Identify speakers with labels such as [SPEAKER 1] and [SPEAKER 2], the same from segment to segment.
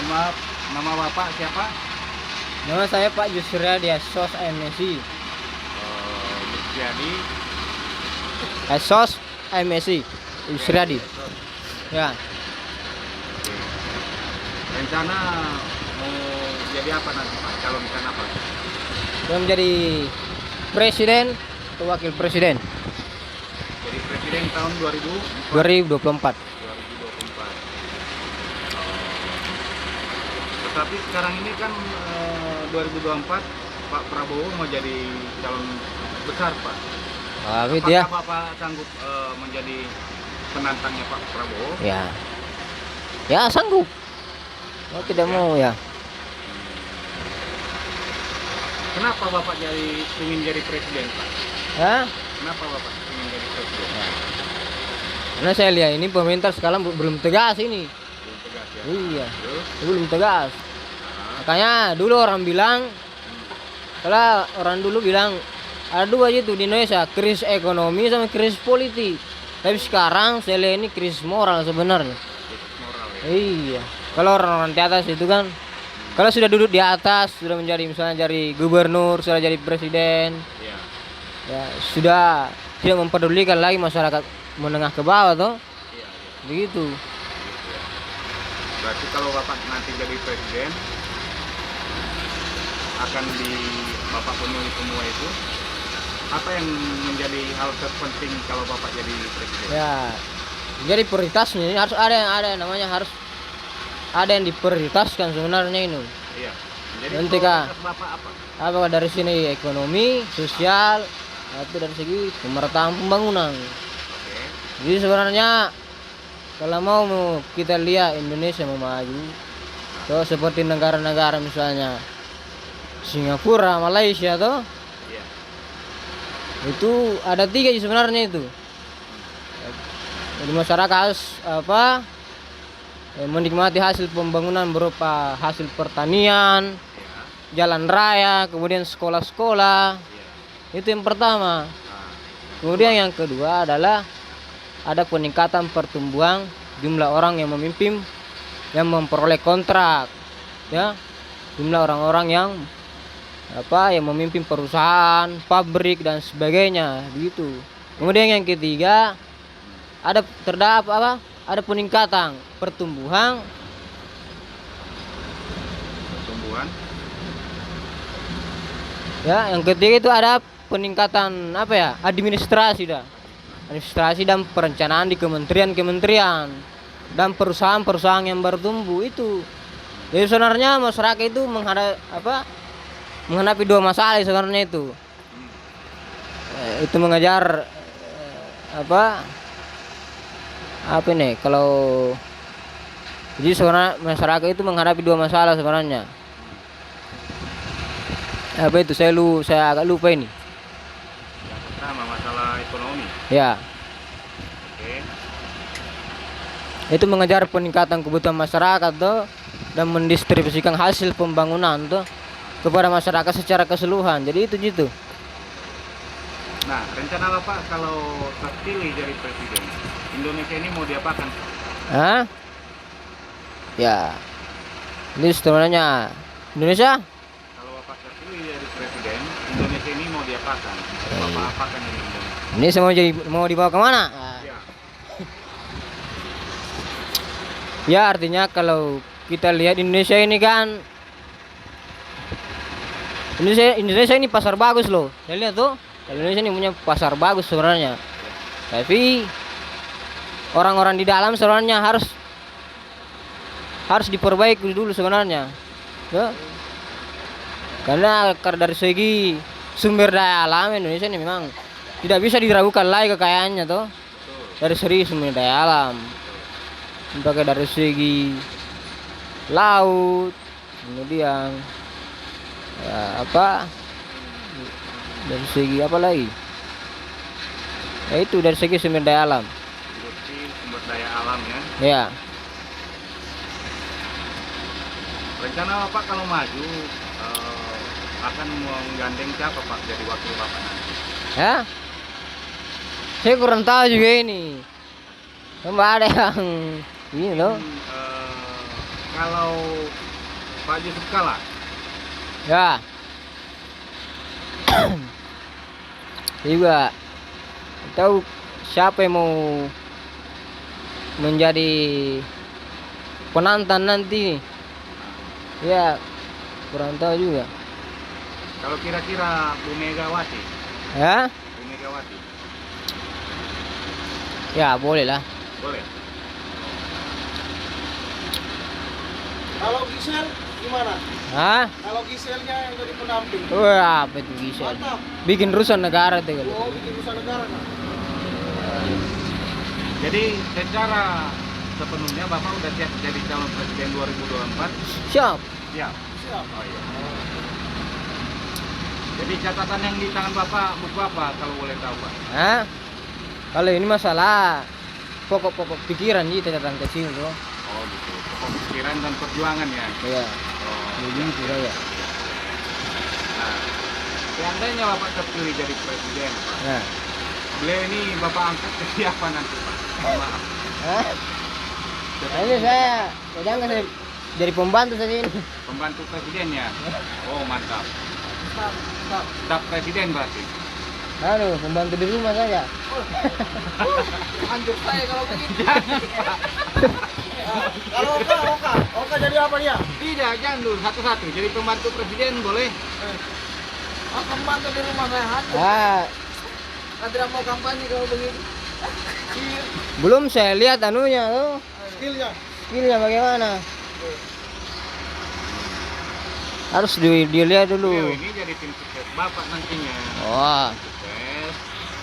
[SPEAKER 1] Mohon maaf, nama Bapak siapa?
[SPEAKER 2] Nama saya Pak Yusriadi Sos MSI.
[SPEAKER 1] Jadi
[SPEAKER 2] Sos MSI Yusriadi. Ya,
[SPEAKER 1] rencana mau jadi apa nanti Pak? Calonkan apa?
[SPEAKER 2] saya menjadi presiden atau wakil presiden
[SPEAKER 1] Jadi presiden tahun
[SPEAKER 2] 2024.
[SPEAKER 1] 2024. Tetapi sekarang ini kan 2024 Pak Prabowo mau jadi calon besar Pak.
[SPEAKER 2] Tapi
[SPEAKER 1] Apakah
[SPEAKER 2] dia
[SPEAKER 1] Bapak sanggup menjadi penantangnya Pak Prabowo?
[SPEAKER 2] ya sanggup. Oh, tidak mau ya.
[SPEAKER 1] Kenapa Bapak ingin jadi presiden Pak?
[SPEAKER 2] Ya,
[SPEAKER 1] Kenapa Bapak ingin jadi presiden?
[SPEAKER 2] karena saya lihat ini pemerintah sekarang belum tegas ini.
[SPEAKER 1] Belum tegas ya.
[SPEAKER 2] Iya,
[SPEAKER 1] Terus?
[SPEAKER 2] belum tegas. Makanya dulu orang bilang, kalau orang dulu bilang ada dua itu di Indonesia, krisis ekonomi sama krisis politik. Tapi sekarang saya lihat ini krisis moral sebenarnya.
[SPEAKER 1] Krisis moral ya.
[SPEAKER 2] Iya, kalau orang-orang di atas itu kan, kalau sudah duduk di atas, sudah menjadi misalnya jadi gubernur, sudah jadi presiden,
[SPEAKER 1] Iya.
[SPEAKER 2] ya sudah tidak mempedulikan lagi masyarakat menengah ke bawah toh,
[SPEAKER 1] Iya.
[SPEAKER 2] begitu.
[SPEAKER 1] Gitu ya. Berarti kalau Bapak nanti jadi presiden akan Bapak penuhi semua itu. Apa yang menjadi hal terpenting kalau Bapak jadi presiden?
[SPEAKER 2] Ya, jadi prioritasnya ini harus ada namanya harus ada yang diprioritaskan sebenarnya ini.
[SPEAKER 1] Iya. Jadi
[SPEAKER 2] Nanti, Kak.
[SPEAKER 1] prioritas Bapak apa?
[SPEAKER 2] Apa dari sini ekonomi, sosial, itu dari segi pemerataan pembangunan.
[SPEAKER 1] Oke.
[SPEAKER 2] Jadi sebenarnya kalau mau kita lihat Indonesia mau maju, tuh seperti negara-negara misalnya Singapura, Malaysia tuh,
[SPEAKER 1] Iya.
[SPEAKER 2] itu ada tiga sebenarnya itu. Jadi masyarakat harus menikmati hasil pembangunan berupa hasil pertanian,
[SPEAKER 1] Iya.
[SPEAKER 2] jalan raya, kemudian sekolah-sekolah.
[SPEAKER 1] Iya.
[SPEAKER 2] Itu yang pertama.
[SPEAKER 1] Nah,
[SPEAKER 2] Kemudian yang kedua adalah ada peningkatan pertumbuhan jumlah orang yang memimpin, yang memperoleh kontrak, ya, jumlah orang-orang yang memimpin perusahaan, pabrik dan sebagainya, begitu. Kemudian yang ketiga ada peningkatan pertumbuhan
[SPEAKER 1] pertumbuhan.
[SPEAKER 2] ya, yang ketiga itu ada peningkatan administrasi dan perencanaan di kementerian-kementerian dan perusahaan-perusahaan yang bertumbuh itu. Jadi sebenarnya masyarakat itu menghadapi dua masalah sebenarnya itu. Itu mengajar kalau jadi sebenarnya masyarakat itu menghadapi dua masalah sebenarnya. Apa itu saya agak lupa ini.
[SPEAKER 1] Yang pertama masalah ekonomi.
[SPEAKER 2] Ya,
[SPEAKER 1] Oke.
[SPEAKER 2] itu mengejar peningkatan kebutuhan masyarakat tuh dan mendistribusikan hasil pembangunan tuh kepada masyarakat secara keseluruhan. Jadi itu gitu.
[SPEAKER 1] Nah, rencana Bapak kalau terpilih jadi presiden, Indonesia ini mau diapakan?
[SPEAKER 2] Hah? Ya. Ini sebenarnya Indonesia
[SPEAKER 1] Kalau Bapak terpilih jadi presiden, Indonesia ini mau diapakan? Bapak apakan ini Indonesia?
[SPEAKER 2] ini mau dibawa kemana?
[SPEAKER 1] Ya.
[SPEAKER 2] Ya, artinya kalau kita lihat Indonesia ini kan Indonesia ini pasar bagus loh. Saya lihat tuh, Indonesia ini punya pasar bagus sebenarnya. Tapi orang-orang di dalam sebenarnya harus diperbaiki dulu sebenarnya. Ya. Karena dari segi sumber daya alam Indonesia ini memang tidak bisa diragukan lagi kekayaannya tuh. Dari segi sumber daya alam. Entah dari segi laut, kemudian dari segi apa lagi? Ya itu dari segi sumber daya alam.
[SPEAKER 1] Sumber daya alam ya.
[SPEAKER 2] Ya.
[SPEAKER 1] Rencana Bapak kalau maju akan menggandeng siapa Pak jadi wakil Bapak nanti?
[SPEAKER 2] Ya. Saya kurang tahu juga ini. Nggak ada yang ini loh.
[SPEAKER 1] kalau Pak Yusuf Kala,
[SPEAKER 2] Ya. Juga tahu siapa yang mau menjadi penantang nanti? Ya, kurang tahu juga.
[SPEAKER 1] kalau kira-kira Bu Megawati,
[SPEAKER 2] Ya,
[SPEAKER 1] Bu Megawati,
[SPEAKER 2] ya boleh lah.
[SPEAKER 1] boleh.
[SPEAKER 3] Kalau Gisel gimana?
[SPEAKER 2] Hah?
[SPEAKER 3] Kalau Giselnya yang jadi pendamping.
[SPEAKER 2] Wah, apa itu bisa?
[SPEAKER 3] Mantap.
[SPEAKER 2] Bikin rusak negara tuh kalau.
[SPEAKER 3] Oh, bikin usaha negara kan?
[SPEAKER 1] Jadi secara sepenuhnya Bapak udah siap jadi calon presiden 2024?
[SPEAKER 2] Siap.
[SPEAKER 1] Siap.
[SPEAKER 3] Siap.
[SPEAKER 1] Oh iya. Jadi catatan yang di tangan Bapak buku apa kalau boleh tahu Pak?
[SPEAKER 2] Hah? Kalau ini masalah pokok-pokok pikiran gitu catatan kecil tuh.
[SPEAKER 1] Oh gitu. Pemikiran dan perjuangan ya.
[SPEAKER 2] Iya,
[SPEAKER 1] Oh,
[SPEAKER 2] begitu saya.
[SPEAKER 1] Nah, seandainya Bapak terpilih jadi presiden, Pak,
[SPEAKER 2] Nah.
[SPEAKER 1] beliau ini Bapak angkat ke siapa nanti Pak? Maaf.
[SPEAKER 2] Hah? Ini saya jangan saya jadi pembantu saja ini.
[SPEAKER 1] Pembantu presidennya. Oh mantap.
[SPEAKER 3] Staf, staf.
[SPEAKER 1] Staf presiden berarti.
[SPEAKER 2] Aduh, pembantu di rumah saja.
[SPEAKER 3] Anjur saya kalau begitu.
[SPEAKER 1] Jangan Pak.
[SPEAKER 3] Kalau Oka jadi apa dia?
[SPEAKER 1] Tidak, jangan dulu satu-satu. Jadi pembantu presiden boleh.
[SPEAKER 3] Oh, pembantu di rumah saya hancur.
[SPEAKER 2] Ah,
[SPEAKER 3] Saya tidak mau kampanye kalau begitu. Iya.
[SPEAKER 2] belum saya lihat anunya tuh.
[SPEAKER 3] Skillnya.
[SPEAKER 2] Skillnya bagaimana? Harus dilihat
[SPEAKER 1] Beliau
[SPEAKER 2] dulu.
[SPEAKER 1] ini jadi tim sukses Bapak nantinya.
[SPEAKER 2] Wah,
[SPEAKER 1] Sukses.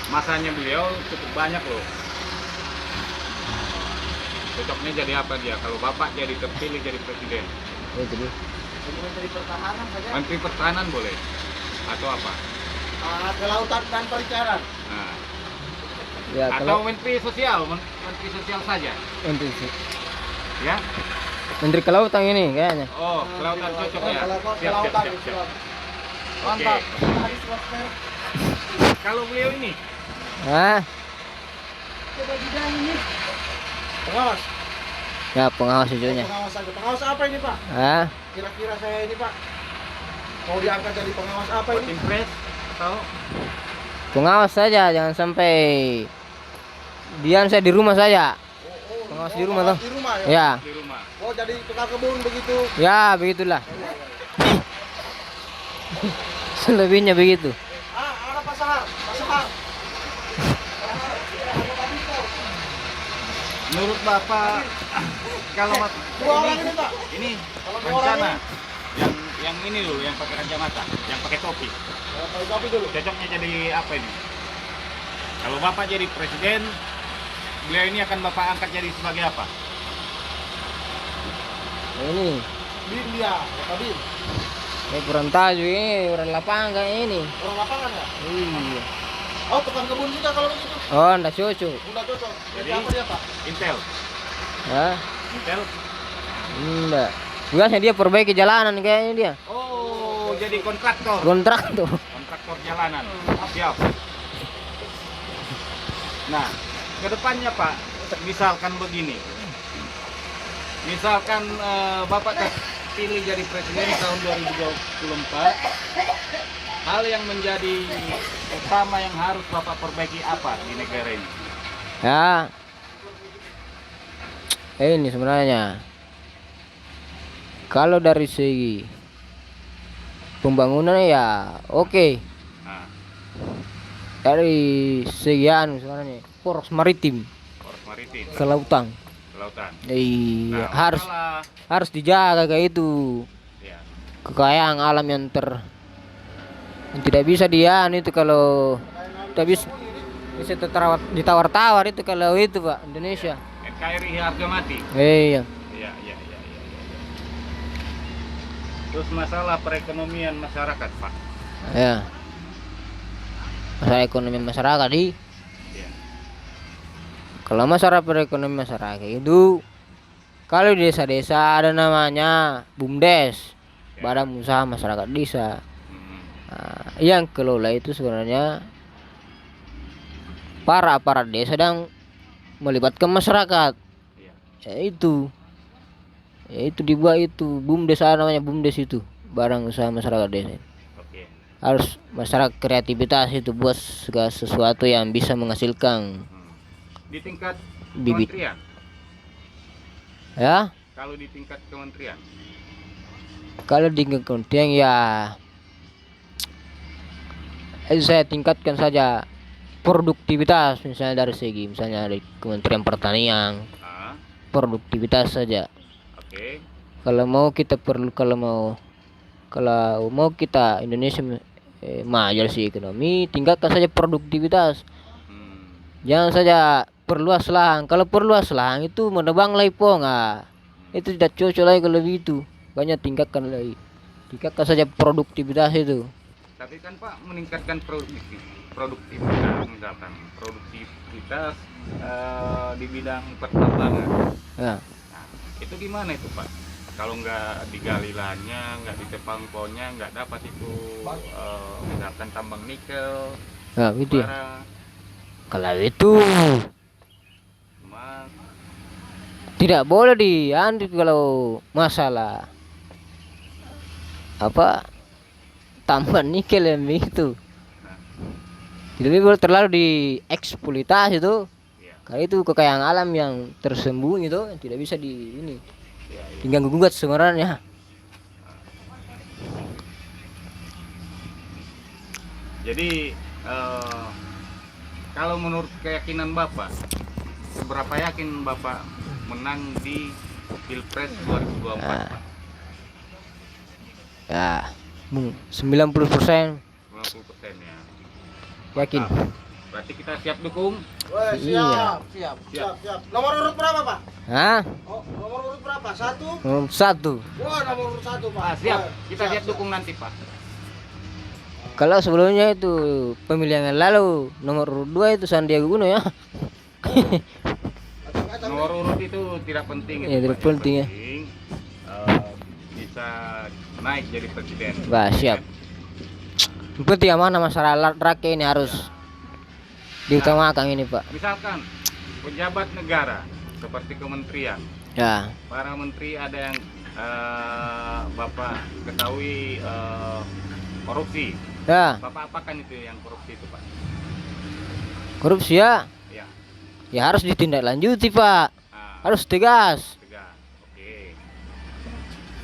[SPEAKER 1] Masanya beliau cukup banyak loh. Cocoknya jadi apa dia? Kalau Bapak jadi terpilih jadi presiden.
[SPEAKER 2] itu dia.
[SPEAKER 3] Jadi menteri pertahanan saja.
[SPEAKER 1] Menteri Pertahanan boleh? Atau apa?
[SPEAKER 3] Kelautan dan perikanan.
[SPEAKER 1] Nah.
[SPEAKER 2] Ya,
[SPEAKER 1] Atau
[SPEAKER 2] kalau
[SPEAKER 1] Menteri Sosial, Menteri Sosial saja. Ya?
[SPEAKER 2] Menteri Kelautan ini kayaknya.
[SPEAKER 1] Oh, kelautan cocok ya.
[SPEAKER 3] Kelautan.
[SPEAKER 1] Oke.
[SPEAKER 3] Mantap. Haris Wasper.
[SPEAKER 1] Kalau beliau ini,
[SPEAKER 2] Hah?
[SPEAKER 3] Coba bidang ini. Pengawas.
[SPEAKER 2] Ya, pengawas ujungnya.
[SPEAKER 3] Pengawas aja. Pengawas apa ini Pak?
[SPEAKER 2] Hah?
[SPEAKER 3] Kira-kira saya ini Pak. Mau diangkat jadi pengawas apa ini?
[SPEAKER 1] impres atau
[SPEAKER 2] Pengawas saja, jangan sampai dian saya di rumah saja. Pengawas di rumah
[SPEAKER 3] pengawas
[SPEAKER 2] toh.
[SPEAKER 3] Di rumah ya.
[SPEAKER 2] Ya,
[SPEAKER 1] di rumah?
[SPEAKER 3] Oh jadi tukang kebun begitu.
[SPEAKER 2] ya begitulah. Selebihnya begitu.
[SPEAKER 3] Ada Pak Sahar. Pak Sahar.
[SPEAKER 1] Menurut Bapak, kalau
[SPEAKER 3] Dua orang ini Pak.
[SPEAKER 1] ini
[SPEAKER 3] Kalau dua orang
[SPEAKER 1] rencana
[SPEAKER 3] ini.
[SPEAKER 1] yang ini dulu, yang pakai kacamata, yang pakai topi,
[SPEAKER 3] Kalau kopi dulu.
[SPEAKER 1] cocoknya jadi apa ini? Kalau Bapak jadi presiden, beliau ini akan Bapak angkat jadi sebagai apa?
[SPEAKER 2] Ini,
[SPEAKER 3] Bin dia. Kata Bin.
[SPEAKER 2] saya kurang tahu juga ini orang lapangan kayak ini.
[SPEAKER 3] Orang lapangan ya.
[SPEAKER 2] Iya.
[SPEAKER 3] Oh tukang kebun juga kalau begitu.
[SPEAKER 2] Oh, enggak cocok.
[SPEAKER 3] Udah cocok. Jadi
[SPEAKER 1] Jadi-
[SPEAKER 3] apa dia Pak?
[SPEAKER 1] Intel,
[SPEAKER 2] Hah?
[SPEAKER 1] Intel.
[SPEAKER 2] Enggak. Biasanya dia perbaiki jalanan kayaknya dia.
[SPEAKER 1] Oh, jadi kontraktor,
[SPEAKER 2] Kontrak tuh.
[SPEAKER 1] kontraktor jalanan. Siap. Nah, kedepannya Pak, misalkan begini, misalkan Bapak terpilih jadi presiden tahun 2024, hal yang menjadi utama yang harus Bapak perbaiki apa di negara ini?
[SPEAKER 2] Ya. Ini sebenarnya kalau dari segi pembangunan ya oke.
[SPEAKER 1] Nah,
[SPEAKER 2] Dari segi anu sebenarnya poros maritim,
[SPEAKER 1] poros maritim,
[SPEAKER 2] kelautan.
[SPEAKER 1] kelautan.
[SPEAKER 2] Iya,
[SPEAKER 1] Nah,
[SPEAKER 2] harus
[SPEAKER 1] masalah-
[SPEAKER 2] harus dijaga kayak itu.
[SPEAKER 1] ya,
[SPEAKER 2] Kekayaan alam yang yang tidak bisa dia itu kalau tidak bisa ditawar-tawar itu kalau itu Pak Indonesia.
[SPEAKER 1] NKRI harga mati.
[SPEAKER 2] Iya.
[SPEAKER 1] Iya, iya, iya, iya. Terus masalah perekonomian masyarakat, Pak.
[SPEAKER 2] Ya. Masalah ekonomi masyarakat di
[SPEAKER 1] Iya.
[SPEAKER 2] kalau masalah perekonomian masyarakat itu kalau di desa-desa ada namanya BUMDes,
[SPEAKER 1] Ya.
[SPEAKER 2] Badan Usaha Masyarakat Desa.
[SPEAKER 1] Mhm.
[SPEAKER 2] Nah, yang kelola itu sebenarnya para aparat desa dan melibatkan masyarakat.
[SPEAKER 1] Iya.
[SPEAKER 2] Yaitu Ya, itu dibuat itu BUMDes, namanya BUMDes itu, barang usaha masyarakat desa.
[SPEAKER 1] Oke.
[SPEAKER 2] Harus masyarakat kreativitas itu buat segala sesuatu yang bisa menghasilkan
[SPEAKER 1] Hmm. Di tingkat
[SPEAKER 2] bibit.
[SPEAKER 1] kementerian,
[SPEAKER 2] Ya,
[SPEAKER 1] kalau di tingkat kementerian,
[SPEAKER 2] kalau di kementerian ya saya tingkatkan saja produktivitas, misalnya dari segi misalnya dari Kementerian Pertanian,
[SPEAKER 1] ah,
[SPEAKER 2] produktivitas saja.
[SPEAKER 1] oke.
[SPEAKER 2] Kalau mau kita perlu, kalau mau kita Indonesia maju dari segi ekonomi, tingkatkan saja produktivitas.
[SPEAKER 1] Hmm.
[SPEAKER 2] Jangan saja perluas lahan. Kalau perluas lahan itu menebang lagi itu tidak cocok lagi. Kalau itu banyak tingkatkan lagi. Tingkatkan saja produktivitas itu.
[SPEAKER 1] Tapi kan Pak meningkatkan produktivitas misalkan produktivitas di bidang pertambangan.
[SPEAKER 2] Ya,
[SPEAKER 1] Nah, itu gimana itu Pak? Kalau nggak digali lahannya, nggak ditebang pohonnya, nggak dapat itu misalkan tambang nikel,
[SPEAKER 2] ya gitu ya.
[SPEAKER 1] bara,
[SPEAKER 2] Kalau itu
[SPEAKER 1] emas.
[SPEAKER 2] tidak boleh diambil kalau masalah apa tambah nikel yang itu. Tidak boleh terlalu dieksploitasi itu.
[SPEAKER 1] Ya,
[SPEAKER 2] Karena itu kekayaan alam yang tersembunyi itu tidak bisa di ini
[SPEAKER 1] ya, ya.
[SPEAKER 2] tinggal gugat sebenarnya.
[SPEAKER 1] Jadi kalau menurut keyakinan Bapak, seberapa yakin Bapak menang di Pilpres 2024?
[SPEAKER 2] Nah,
[SPEAKER 1] Pak?
[SPEAKER 2] ya 90%
[SPEAKER 1] 50% ya.
[SPEAKER 2] yakin.
[SPEAKER 1] Mantap. Berarti kita siap dukung.
[SPEAKER 3] Woi,
[SPEAKER 2] Iya.
[SPEAKER 3] siap. Nomor urut berapa, Pak?
[SPEAKER 2] Hah?
[SPEAKER 3] Oh, nomor urut berapa? 1?
[SPEAKER 2] Nomor 1.
[SPEAKER 3] Wah, nomor urut 1, Pak.
[SPEAKER 1] Ah, siap.
[SPEAKER 3] Wah,
[SPEAKER 1] Kita siap dukung nanti Pak.
[SPEAKER 2] Kalau sebelumnya itu pemilihan yang lalu nomor urut 2 itu Sandiaga Uno ya.
[SPEAKER 1] Nomor urut itu tidak penting.
[SPEAKER 2] Iya,
[SPEAKER 1] itu,
[SPEAKER 2] tidak
[SPEAKER 1] Pak. Yang
[SPEAKER 2] penting, ya.
[SPEAKER 1] penting, bisa naik jadi presiden.
[SPEAKER 2] Bah, siap. Yang penting amanah masyarakat rakyat ini harus diutamakan ini, Pak.
[SPEAKER 1] Misalkan pejabat negara seperti kementerian,
[SPEAKER 2] Ya,
[SPEAKER 1] para menteri ada yang Bapak ketahui korupsi.
[SPEAKER 2] ya,
[SPEAKER 1] Bapak apakan itu yang korupsi itu Pak?
[SPEAKER 2] korupsi ya.
[SPEAKER 1] Ya,
[SPEAKER 2] Ya harus ditindaklanjuti, Pak.
[SPEAKER 1] nah,
[SPEAKER 2] Harus tegas.
[SPEAKER 1] tegas. Oke.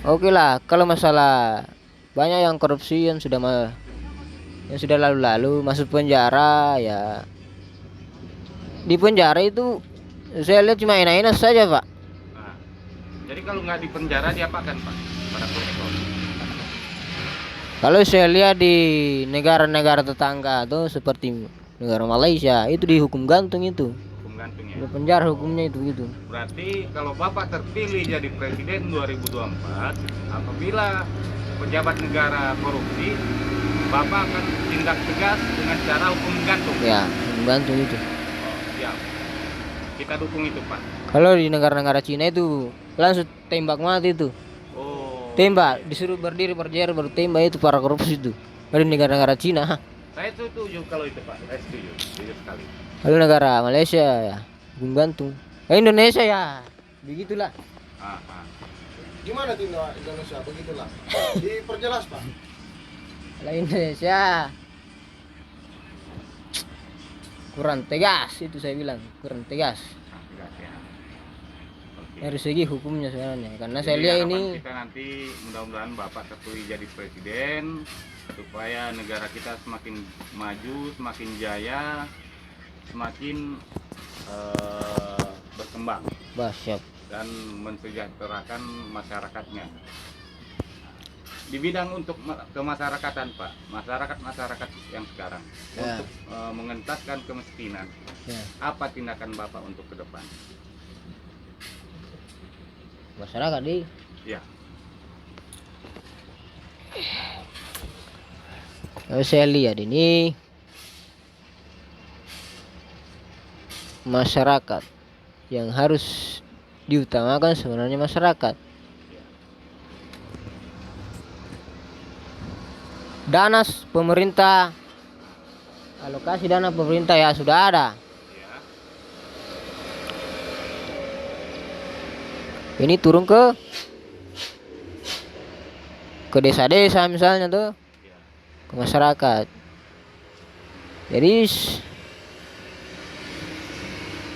[SPEAKER 2] Oke lah, kalau masalah banyak yang korupsi yang sudah lalu-lalu masuk penjara ya. Di penjara itu saya lihat cuma enak-enak saja, Pak.
[SPEAKER 1] Nah, jadi kalau nggak di penjara diapakan Pak? Para koruptor.
[SPEAKER 2] Kalau saya lihat di negara-negara tetangga tuh seperti negara Malaysia itu dihukum gantung itu.
[SPEAKER 1] Hukum gantung ya.
[SPEAKER 2] Di penjara hukumnya itu gitu.
[SPEAKER 1] Berarti kalau Bapak terpilih jadi presiden 2024, apabila pejabat negara korupsi, Bapak akan tindak tegas dengan cara hukum gantung.
[SPEAKER 2] Ya, hukum gantung itu.
[SPEAKER 1] Oh, siap. Kita dukung itu Pak.
[SPEAKER 2] Kalau di negara-negara Cina itu langsung tembak mati itu.
[SPEAKER 1] Oh,
[SPEAKER 2] Tembak, disuruh berdiri berjajar baru tembak itu para korupsi itu. Dari negara-negara Cina.
[SPEAKER 1] saya setuju kalau itu Pak. Saya setuju, setuju sekali.
[SPEAKER 2] Kalau negara Malaysia ya hukum gantung. Indonesia ya begitulah.
[SPEAKER 1] Ah, ah.
[SPEAKER 3] Gimana tindak Indonesia? Begitulah. Diperjelas, Pak.
[SPEAKER 2] Kalau Indonesia kurang tegas itu saya bilang, kurang tegas
[SPEAKER 1] Ah, tegas ya. Oke.
[SPEAKER 2] dari segi hukumnya sebenarnya. Karena
[SPEAKER 1] Jadi
[SPEAKER 2] saya lihat
[SPEAKER 1] harapan
[SPEAKER 2] ini
[SPEAKER 1] kita nanti mudah-mudahan Bapak terpilih jadi presiden supaya negara kita semakin maju, semakin jaya, semakin berkembang
[SPEAKER 2] bah siap.
[SPEAKER 1] dan mensejahterakan masyarakatnya. Di bidang untuk kemasyarakatan Pak, masyarakat yang sekarang
[SPEAKER 2] Ya.
[SPEAKER 1] untuk mengentaskan kemiskinan,
[SPEAKER 2] Ya,
[SPEAKER 1] apa tindakan Bapak untuk ke depan?
[SPEAKER 2] masyarakat di
[SPEAKER 1] Ya,
[SPEAKER 2] kalau saya lihat ini masyarakat yang harus diutamakan sebenarnya masyarakat. Dana pemerintah, alokasi dana pemerintah ya sudah ada.
[SPEAKER 1] ya,
[SPEAKER 2] Ini turun ke ke desa-desa misalnya tuh,
[SPEAKER 1] Ya.
[SPEAKER 2] ke masyarakat. Jadi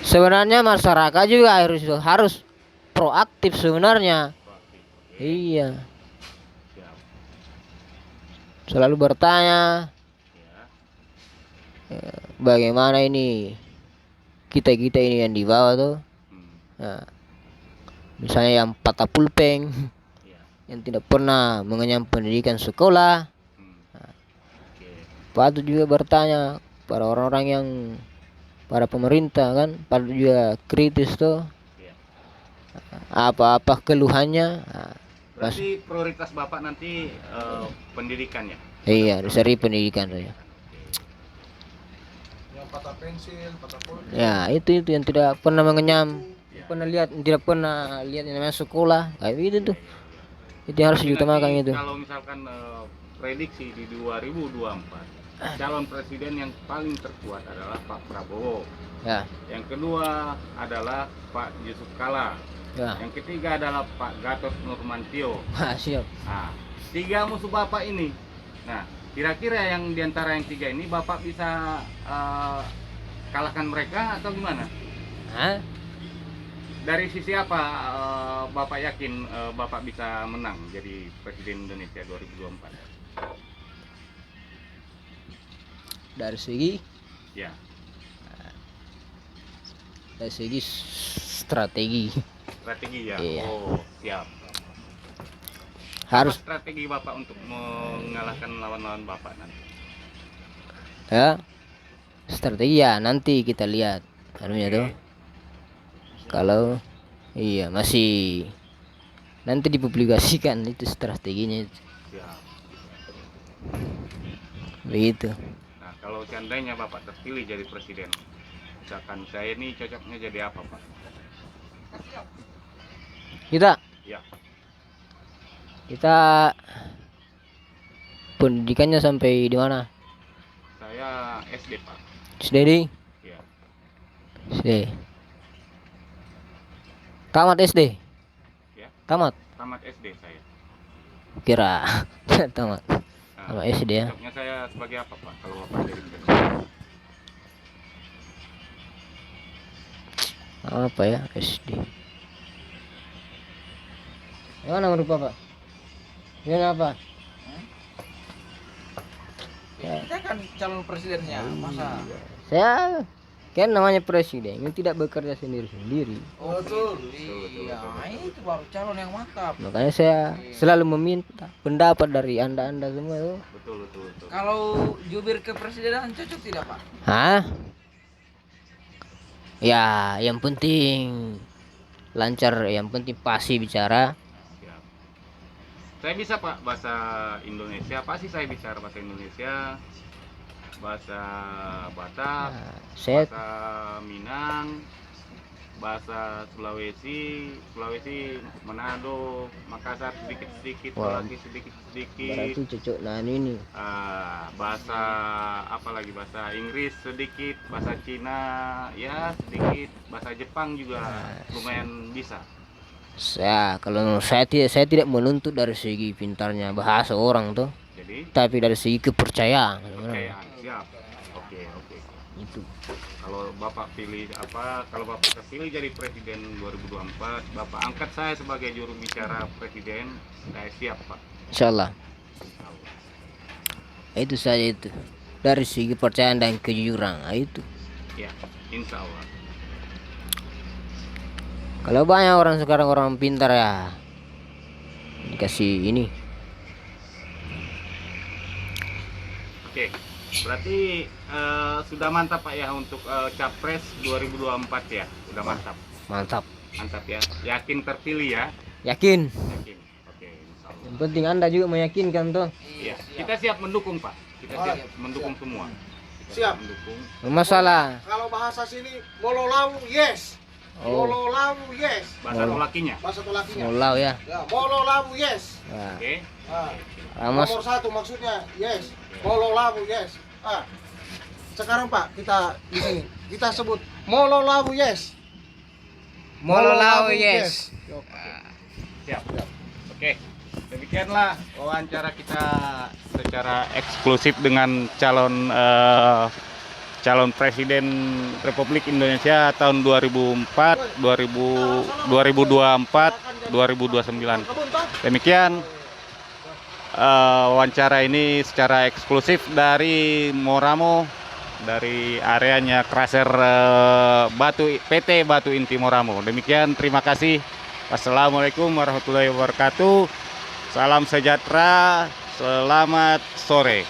[SPEAKER 2] sebenarnya masyarakat juga harus proaktif sebenarnya.
[SPEAKER 1] Proaktif. Oke.
[SPEAKER 2] Iya,
[SPEAKER 1] Siap.
[SPEAKER 2] selalu bertanya
[SPEAKER 1] Ya.
[SPEAKER 2] bagaimana ini kita ini yang di bawah tuh.
[SPEAKER 1] Hmm.
[SPEAKER 2] Nah, misalnya yang patah pulpeng,
[SPEAKER 1] Ya.
[SPEAKER 2] yang tidak pernah mengenyam pendidikan sekolah,
[SPEAKER 1] Hmm. Oke.
[SPEAKER 2] patut juga bertanya para orang-orang yang para pemerintah kan, patut juga kritis tuh
[SPEAKER 1] Ya.
[SPEAKER 2] apa-apa keluhannya. Nah,
[SPEAKER 1] Berarti prioritas Bapak nanti pendidikan ya?
[SPEAKER 2] iya, dari pendidikan saya.
[SPEAKER 3] Yang patah pensil, patah pulpen.
[SPEAKER 2] Ya, itu yang tidak pernah mengenyam, tidak pernah lihat yang namanya sekolah. Kayak itu tuh. Itu yang harus
[SPEAKER 1] Tapi
[SPEAKER 2] diutamakan
[SPEAKER 1] nanti
[SPEAKER 2] itu.
[SPEAKER 1] Kalau misalkan prediksi di 2024, calon presiden yang paling terkuat adalah Pak Prabowo.
[SPEAKER 2] Ya,
[SPEAKER 1] Yang kedua adalah Pak Yusuf Kala.
[SPEAKER 2] ya.
[SPEAKER 1] Yang ketiga adalah Pak Gatot Nurmantio.
[SPEAKER 2] Wah, siap.
[SPEAKER 1] Nah, 3 musuh Bapak ini. Nah, kira-kira yang diantara yang 3 ini Bapak bisa kalahkan mereka atau gimana?
[SPEAKER 2] Hah?
[SPEAKER 1] Dari sisi apa Bapak yakin Bapak bisa menang jadi Presiden Indonesia 2024?
[SPEAKER 2] Dari segi
[SPEAKER 1] Ya,
[SPEAKER 2] strategi
[SPEAKER 1] strategi ya.
[SPEAKER 2] Iya.
[SPEAKER 1] Oh, siap.
[SPEAKER 2] harus
[SPEAKER 1] Apa strategi Bapak untuk mengalahkan lawan-lawan Bapak nanti?
[SPEAKER 2] ya. Strategi ya nanti kita lihat anunya tuh. Kalau iya masih nanti dipublikasikan itu strateginya itu.
[SPEAKER 1] Siap.
[SPEAKER 2] Begitu.
[SPEAKER 1] Nah, kalau seandainya Bapak terpilih jadi presiden, misalkan saya ini cocoknya jadi apa, Pak?
[SPEAKER 2] Kita
[SPEAKER 1] Ya,
[SPEAKER 2] kita pendidikannya sampai di mana?
[SPEAKER 1] saya SD, Pak.
[SPEAKER 2] SD di?
[SPEAKER 1] Ya,
[SPEAKER 2] SD. Tamat SD.
[SPEAKER 1] ya,
[SPEAKER 2] Tamat.
[SPEAKER 1] tamat SD saya.
[SPEAKER 2] Kira tamat.
[SPEAKER 1] Nah,
[SPEAKER 2] Tamat SD ya.
[SPEAKER 1] cocoknya saya sebagai apa, Pak? Kalau Bapak jadi presiden?
[SPEAKER 2] Apa ya SD? Mana menurut Bapak? Ini apa?
[SPEAKER 3] Kita kan calon presidennya, masa?
[SPEAKER 2] Saya kan namanya presiden, ini tidak bekerja sendiri-sendiri.
[SPEAKER 3] Oh, betul. Iya, itu baru calon yang mantap.
[SPEAKER 2] Makanya saya selalu meminta pendapat dari anda semua tuh.
[SPEAKER 1] Betul, betul, betul.
[SPEAKER 3] Kalau jubir kepresidenan cocok tidak, Pak?
[SPEAKER 2] Hah? Ya, yang penting lancar, yang penting pasti bicara.
[SPEAKER 1] Siap. Saya bisa, Pak, bahasa Indonesia. Pasti saya bicara bahasa Indonesia, bahasa Batak,
[SPEAKER 2] Nah, saya
[SPEAKER 1] bahasa Minang, bahasa Sulawesi, Manado, Makassar sedikit-sedikit,
[SPEAKER 2] Wah.
[SPEAKER 1] Sulawesi sedikit-sedikit.
[SPEAKER 2] berarti cocok nah ini.
[SPEAKER 1] Bahasa apa lagi? Bahasa Inggris sedikit, bahasa Cina ya sedikit, bahasa Jepang juga lumayan bisa.
[SPEAKER 2] Kalau saya tidak menuntut dari segi pintarnya bahasa orang tuh,
[SPEAKER 1] Jadi
[SPEAKER 2] tapi dari segi kepercayaan.
[SPEAKER 1] kepercayaan siap. Oke, oke.
[SPEAKER 2] Itu.
[SPEAKER 1] Kalau Bapak kalau Bapak terpilih jadi presiden 2024, Bapak angkat saya sebagai juru bicara presiden, saya siap, Pak.
[SPEAKER 2] Insyaallah. Itu saja itu. Dari segi kepercayaan dan kejujuran. Nah, itu.
[SPEAKER 1] Ya, insya Allah.
[SPEAKER 2] Kalau banyak orang sekarang orang pintar ya dikasih ini.
[SPEAKER 1] Oke, berarti sudah mantap Pak ya untuk Capres 2024 ya, sudah mantap,
[SPEAKER 2] Mantap.
[SPEAKER 1] mantap ya, yakin terpilih ya,
[SPEAKER 2] Yakin.
[SPEAKER 1] yakin. Oke, insya Allah.
[SPEAKER 2] Yang penting Anda juga meyakinkan tuh.
[SPEAKER 1] Iya, kita siap mendukung Pak, kita siap mendukung semua. Kita
[SPEAKER 3] Siap.
[SPEAKER 1] mendukung.
[SPEAKER 2] Masalah.
[SPEAKER 3] Kalau bahasa sini, mololau yes.
[SPEAKER 2] Oh,
[SPEAKER 3] Mololau yes.
[SPEAKER 1] Bahasa tolakinya.
[SPEAKER 3] Bahasa tolakinya.
[SPEAKER 2] mulau ya.
[SPEAKER 3] Ya, mololau yes.
[SPEAKER 2] Nah,
[SPEAKER 1] Oke,
[SPEAKER 2] Mas,
[SPEAKER 3] Nomor 1 maksudnya yes. Mololau yes. Sekarang Pak, kita di sini. Kita sebut mololau yes.
[SPEAKER 2] Mololau yes.
[SPEAKER 1] siap. Oke, Demikianlah wawancara kita secara eksklusif dengan calon presiden Republik Indonesia tahun 2024, 2024, 2029. Demikian wawancara ini secara eksklusif dari Moramo, dari areanya Kraser PT Batu Inti Moramo. Demikian, terima kasih. Wassalamualaikum warahmatullahi wabarakatuh. Salam sejahtera, selamat sore.